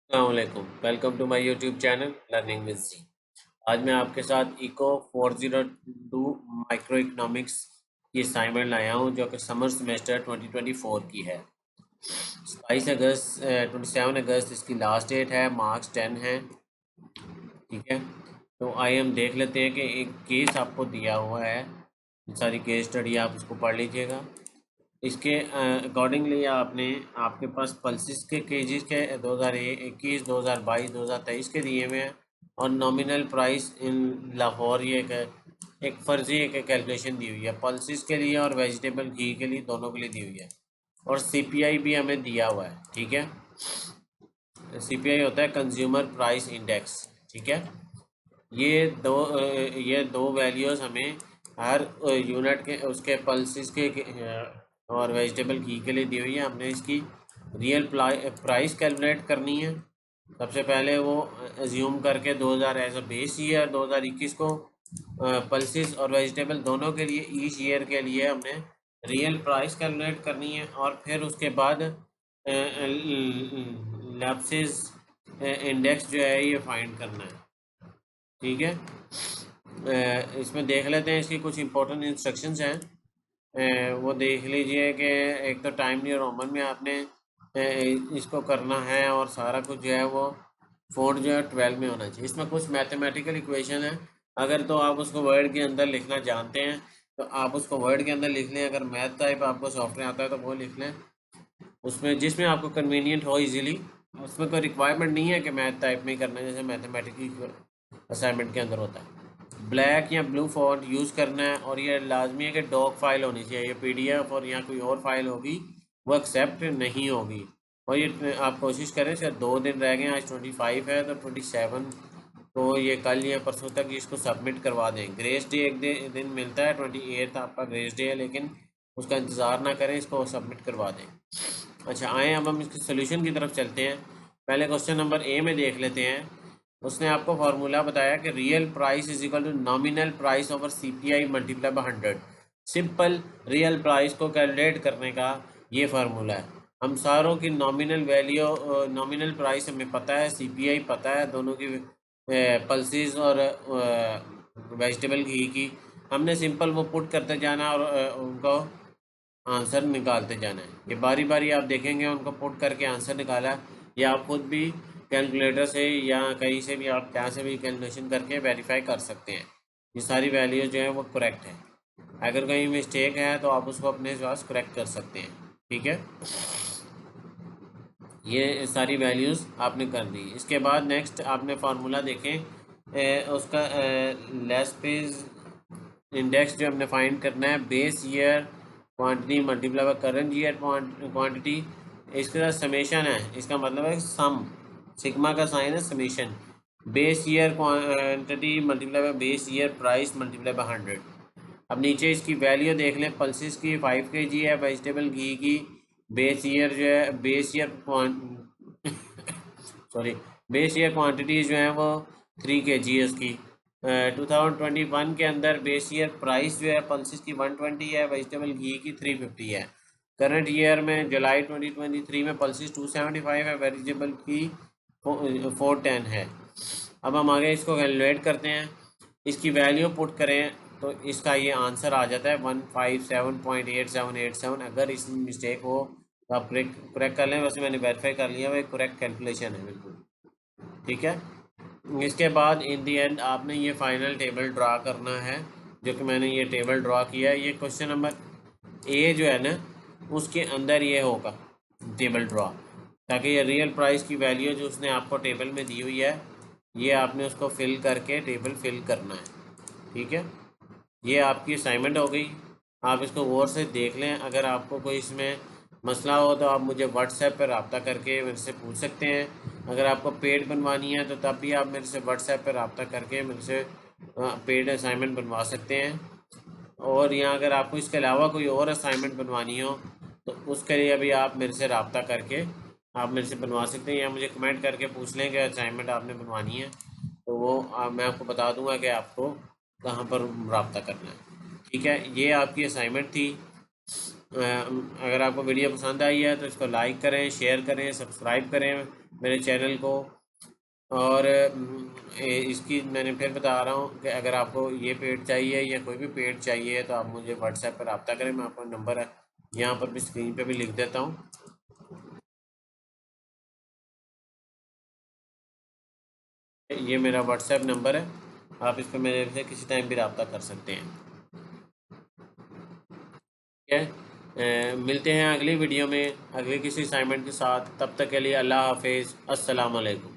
अस्सलामुअलैकुम, welcome to my YouTube channel learning with G. आज मैं आपके साथ इको 402 माइक्रो इकोनॉमिक्स की असाइनमेंट लाया हूं जो कि समर सेमेस्टर 2024 की है। 27 अगस्त इसकी लास्ट डेट है, मार्क्स 10 है। ठीक है, तो आइए हम देख लेते हैं कि एक केस आपको दिया हुआ है। सारी केस स्टडी आप उसको पढ़ लीजिएगा। इसके अकॉर्डिंगली आपने आपके पास पल्सिस के केजीज के 2021, 2022, 2023 के दिए हुए हैं और नॉमिनल प्राइस इन लाहौर ये एक फर्जी एक कैलकुलेशन दी हुई है पल्सिस के लिए और वेजिटेबल घी के लिए, दोनों के लिए दी हुई है। और सीपीआई भी हमें दिया हुआ है। ठीक है, सीपीआई होता है कंज्यूमर प्राइस इंडेक्स। ठीक है, ये दो वैल्यूज़ हमें हर यूनिट के उसके पल्सिस और वेजिटेबल घी के लिए दी हुई है। हमने इसकी रियल प्राइस कैलकुलेट करनी है। सबसे पहले वो एज्यूम करके 2000 एज अ बेस ईयर, 2021 को पल्सिस और वेजिटेबल दोनों के लिए ईच ईयर के लिए हमने रियल प्राइस कैलकुलेट करनी है और फिर उसके बाद लैप्सिस इंडेक्स जो है ये फाइंड करना है। ठीक है, इसमें देख लेते हैं इसकी कुछ इंपॉर्टेंट इंस्ट्रक्शंस हैं। वो देख लीजिए कि एक तो टाइम न्यू रोमन में आपने इसको करना है और सारा कुछ जो है वो फोर्ट जो है 12 में होना चाहिए। इसमें कुछ मैथमेटिकल इक्वेशन है, अगर तो आप उसको वर्ड के अंदर लिखना जानते हैं तो आप उसको वर्ड के अंदर लिख लें। अगर मैथ टाइप आपको सॉफ्टवेयर आता है तो वो लिख लें, उसमें जिसमें आपको कन्वीनियंट हो इजीली। उसमें कोई रिक्वायरमेंट नहीं है कि मैथ टाइप में ही करना है, जैसे मैथमेटिकल असाइनमेंट के अंदर होता है। ब्लैक या ब्लू फॉन्ट यूज़ करना है और ये लाजमी है कि डॉक फाइल होनी चाहिए। ये पीडीएफ और या कोई और फाइल होगी वो एक्सेप्ट नहीं होगी। और ये आप कोशिश करें, शायद 2 दिन रह गए, आज 25 है तो 27 तो ये कल या परसों तक इसको सबमिट करवा दें। ग्रेस डे एक दिन मिलता है, 28 आपका ग्रेस डे है, लेकिन उसका इंतज़ार ना करें, इसको सबमिट करवा दें। अच्छा, आए अब हम इसके सोल्यूशन की तरफ चलते हैं। पहले क्वेश्चन नंबर ए में देख लेते हैं। उसने आपको फार्मूला बताया कि real price is equal to nominal price over CPI multiply by 100। Simple real price को कैलकुलेट करने का ये फार्मूला है। हम सारों की नॉमिनल वैल्यू, नॉमिनल प्राइस हमें पता है, सीपीआई पता है, दोनों की पल्सिस और वेजिटेबल घी की। हमने सिंपल वो पुट करते जाना और उनको आंसर निकालते जाना है। ये बारी बारी आप देखेंगे उनको पुट करके आंसर निकाला, या आप खुद भी कैलकुलेटर से या कहीं से भी आप क्या से भी कैलकुलेशन करके वेरीफाई कर सकते हैं ये सारी वैल्यूज जो है वो करेक्ट है। अगर कहीं मिस्टेक है तो आप उसको अपने पास करेक्ट कर सकते हैं। ठीक है, ये सारी वैल्यूज़ आपने कर दी। इसके बाद नेक्स्ट आपने फार्मूला देखें, उसका लेस पेज इंडेक्स जो हमने फाइंड करना है, base year quantity multiply by current year quantity. इसके साथ समेशन है, इसका मतलब है सम, सिग्मा का साइन है summation. Base year quantity multiply by base year price multiply by 100। अब नीचे इसकी वैल्यू देख लें। पल्सिस की 5 kg है, वेजिटेबल घी की बेस ईयर जो है, base year sorry base year quantity जो है वो 3 kg है उसकी। 2021 के अंदर बेस ईयर प्राइस जो है पल्सिस की 120 है, वेजिटेबल घी की 350 है। करंट ईयर में जुलाई 2023 में पल्सिस 275 है, वेजिटेबल की 410 है। अब हम आगे इसको कैलकुलेट करते हैं, इसकी वैल्यू पुट करें तो इसका ये आंसर आ जाता है 157.8787। अगर इसमें मिस्टेक हो तो आप करेक्ट कर लें। वैसे मैंने वेरीफाई कर लिया, वो एक करेक्ट कैलकुलेशन है बिल्कुल। ठीक है, इसके बाद इन दी एंड आपने ये फाइनल टेबल ड्रा करना है, जो कि मैंने ये टेबल ड्रा किया है। ये क्वेश्चन नंबर ए जो है ना, उसके अंदर ये होगा टेबल ड्रा, ताकि ये रियल प्राइस की वैल्यू जो उसने आपको टेबल में दी हुई है, ये आपने उसको फिल करके टेबल फिल करना है। ठीक है, ये आपकी असाइनमेंट हो गई। आप इसको गौर से देख लें। अगर आपको कोई इसमें मसला हो तो आप मुझे व्हाट्सएप पर रब्ता करके मेरे से पूछ सकते हैं। अगर आपको पेड बनवानी है तो तब भी आप मेरे से व्हाट्सएप पर रब्ता करके मेरे से पेड असाइनमेंट बनवा सकते हैं। और यहाँ अगर आपको इसके अलावा कोई और असाइनमेंट बनवानी हो तो उसके लिए भी आप मेरे से रब्ता करके आप मेरे से बनवा सकते हैं, या मुझे कमेंट करके पूछ लें कि असाइनमेंट आपने बनवानी है, तो वो मैं आपको बता दूंगा कि आपको कहाँ पर रब्ता करना है। ठीक है, ये आपकी असाइनमेंट थी। अगर आपको वीडियो पसंद आई है तो इसको लाइक करें, शेयर करें, सब्सक्राइब करें मेरे चैनल को। और इसकी मैंने फिर बता रहा हूँ कि अगर आपको ये पेड चाहिए या कोई भी पेड चाहिए तो आप मुझे व्हाट्सएप पर रब्ता करें। मैं आपको नंबर यहाँ पर भी स्क्रीन पे भी लिख देता हूँ। ये मेरा व्हाट्सएप नंबर है, आप इस पर मेरे से किसी टाइम भी रब्ता कर सकते हैं। ठीक है, मिलते हैं अगली वीडियो में अगले किसी असाइनमेंट के साथ। तब तक के लिए अल्लाह हाफिज़, अस्सलाम वालेकुम।